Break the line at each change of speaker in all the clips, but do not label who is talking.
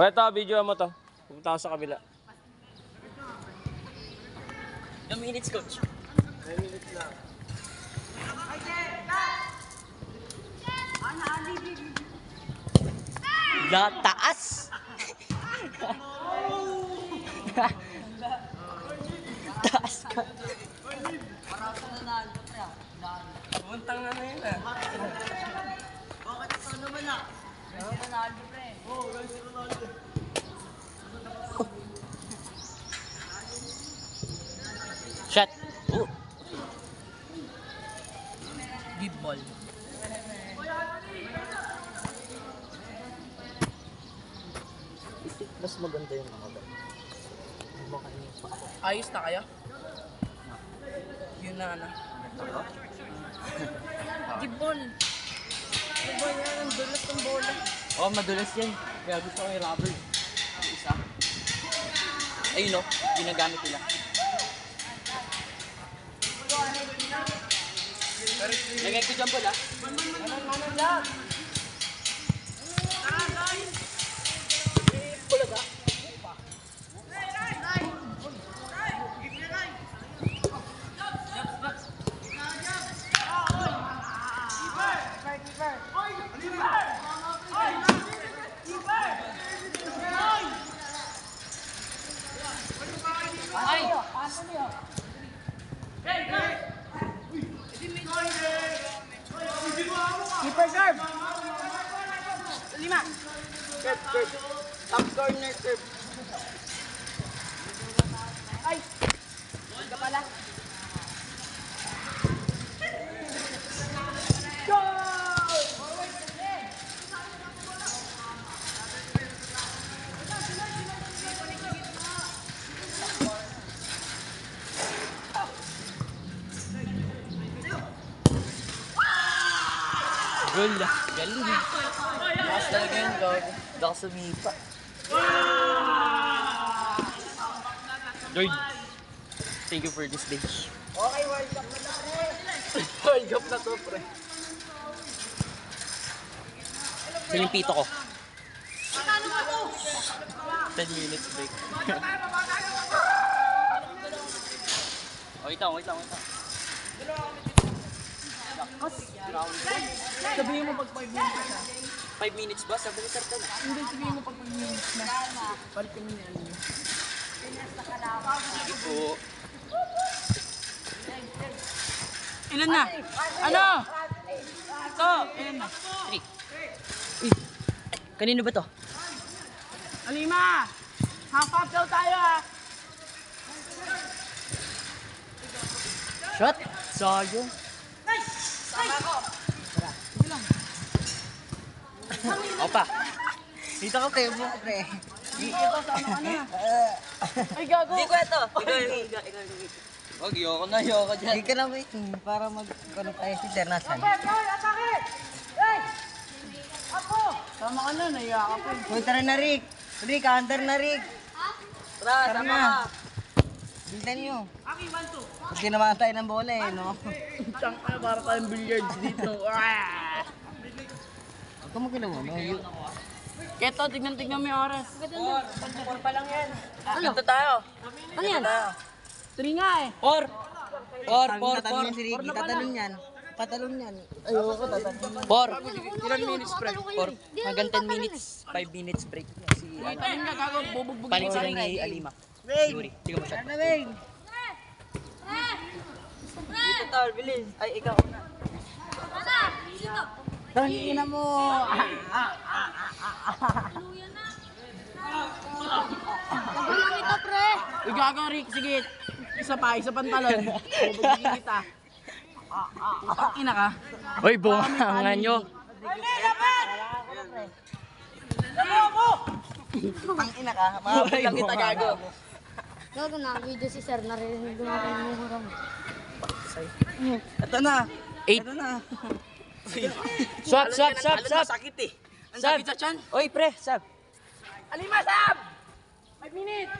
O ito, video mo to. Pupunta ako sa kabila.
2 minutes, coach.
9 minutes lang.
Taas! Taas ka.
Puntang na na yun ah.
Bakit ito naman ah? Ronaldo, pre. Oo, guys, Ronaldo.
Shot.
Give ball.
Mas maganda yung mga ba?
Ayos na kaya? Yun na na. Give ball. Give ball yan, ang dulas ng bola.
Oo, madulas yan. Kaya gusto ko yung rubber.
Isa. Ayun o, ginagamit nila. Lagay ko dyan pala. Manon lang. Pulaga. Ay! Keeper serve! 5! Curve, curve. Top corner, curve. Ay! Huwag ka pala.
Goal.
Galing. Lakas talaga yun, gawag. Lakas sumipa.
George, thank you for this day.
Okay, World Cup na to, pre. World Cup na to, pre.
Sinimpito ko.
10 minutes break.
Wait lang.
Sabihin mo pag 5 minutes na.
5 minutes ba? Sabi ni Sartan.
Hindi, sabihin mo pag 5 minutes na. Balik kami ni Alin.
Oo.
Ilan na? Ano? Ito, ilan na?
3. Uy, kanino ba to?
Alima! Half-half daw tayo ah!
Shot. Sayo. Opa. Dito ka pre, mo pre.
Ito, sama ka na. Ay, gago!
Hindi ko ito. Ikaw. Wag, yoko dyan.
Hindi ka na waiting para mag-ano tayo si Sir Nasan.
Sama ka na, naiya ka pa.
Uy, tara na Rick. Rick, under na Rick.
Tara,
na. Biltan nyo.
Aki, 1-2.
Kasi naman tayo ng bola eh, no?
Tangka, para tayong billiards dito.
Huwag ka magkalawa, no?
Keto, tignan mo yung oras.
4 pa lang yan.
Ganito tayo.
Ano yan?
3 nga eh.
4.
Tatalon yan si Ricky, tatalon yan. Patalon yan. Ayoko, tatalon yan.
4. Ilan minutes break? 4. Hanggang 10 minutes. 5 minutes break. Si
Talin ka, gago, bubugbog
palit sila ni Alima.
Wait!
Yuri, hindi ko masyad.
Tara na, Wayne!
Dito tawal, bilis. Ay, ikaw.
Tangin na mo!
Nagulang ito, pre. Uy, gago, Rick. Sige. Isa pang talon. Bubugbogin kita. Ina ka.
Hoy, bungangan nyo.
Tangina ka, makapag lang kita gago.
Gago na, video si Sir, narinig ko natin yung murang.
Ito na.
8.
Ito na.
Swap.
Sakit eh. Ang sakit sa tiyan.
Oy, pre, sab.
Alima, sab! 5 minutes.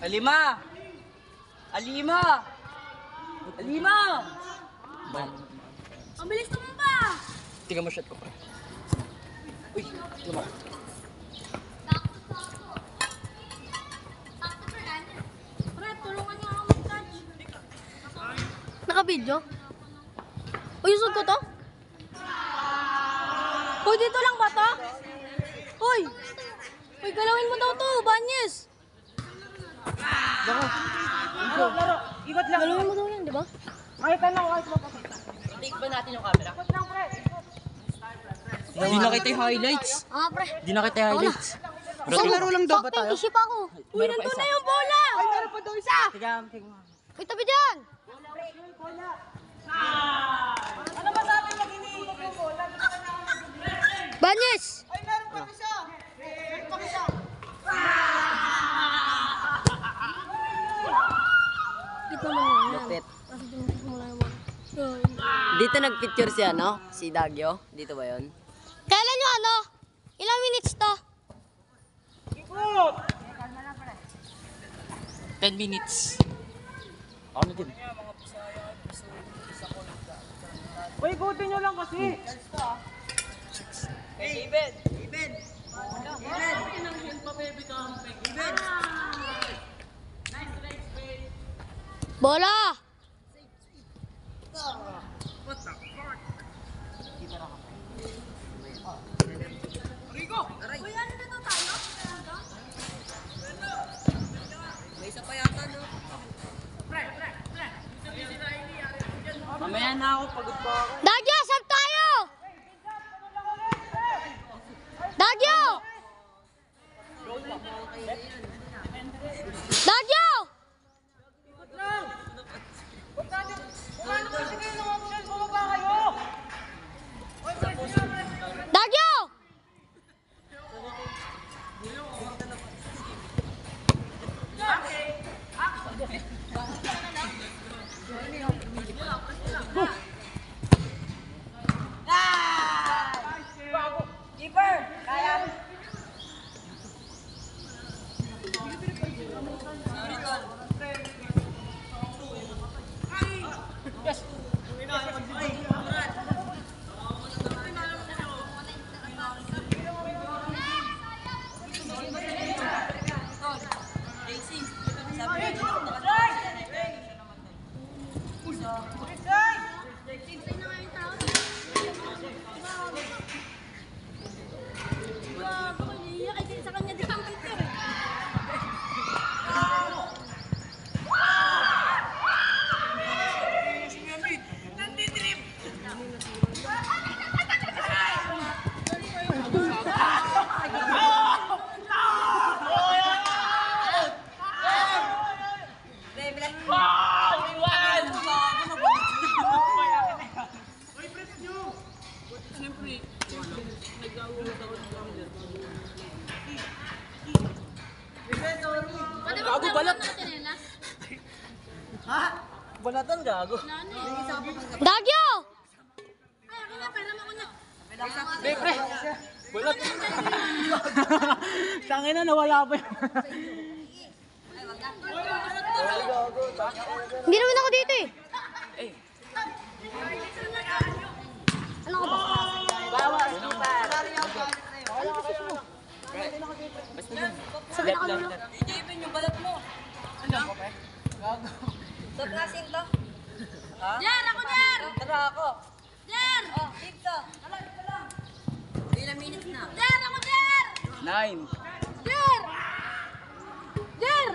Alima!
Ang bilis naman ba?
Tingnan mo shot ko, pre. Uy, tingnan mo.
naka-video? Uy, usod ko to? Uy, dito lang ba to? Uy! Uy, galawin mo daw to, Banyes!
Laro. Ikot lang.
Galawin mo daw yan, di ba?
Kahit ano, kahit mo pa.
Take ba natin yung camera?
Ikot lang, pre.
Di nakita yung highlights.
Ah, pre.
Di nakita yung highlights.
So, laro lang daw ba tayo?
Isip ako. Uy, nandun na yung bola!
Ay, meron pa daw isa.
Uy, tabi dyan!
Ano ba sabi mo iniikot yung bola?
Banyes!
Ay, meron pa isa. Meron pa isa.
Bit naman yun.
Lupit.
Kasi dumukit mo lang yung bola.
Dito nagpicture si ano? Si Dagyo? Dito ba yun?
Kailan yung ano? Ilang minutes to?
10 minutes. Ako na din.
Uy, ikutin nyo lang kasi.
Bola!
Mamaya na ako, pagod pa ako.
Dagyo, sab tayo! Dagyo! Dagyo! Dagyo!
Gago balat.
Balatan gago.
Dagyo!
Balat.
Tangin na, nawala pa yun.
Hindi naman ako dito eh. Ano ka ba?
Sabi na kami.
Jer! Ako Jer! Tara ako. Jer! Oh, dito. Ilang minutes na? Jer! Ako Jer!
9.
Jer! Jer!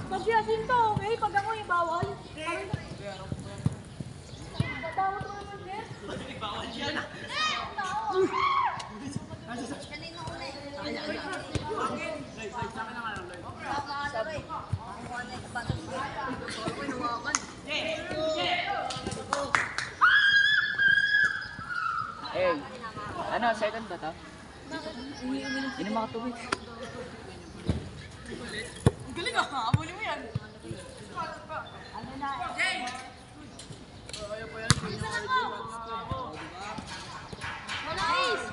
Pagsiyasin to, okay? Pag ako yung bawal. Bawal mo naman, Jer? Bawal yan. Jer! Kanina ko na
Eh, ano, second ba to? Inom mga tubig.
Galing ah, amuli mo yan.
Nice!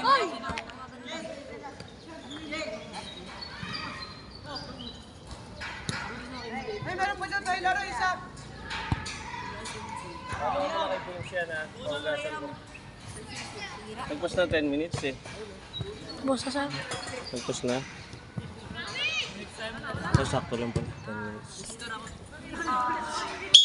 Oy!
Ay, meron pa dyan tayo laro, isa.
Nagpos na 10 minutes eh.
Boss, saan?
Nagpos na. So, sakto lang pala. 10 minutes.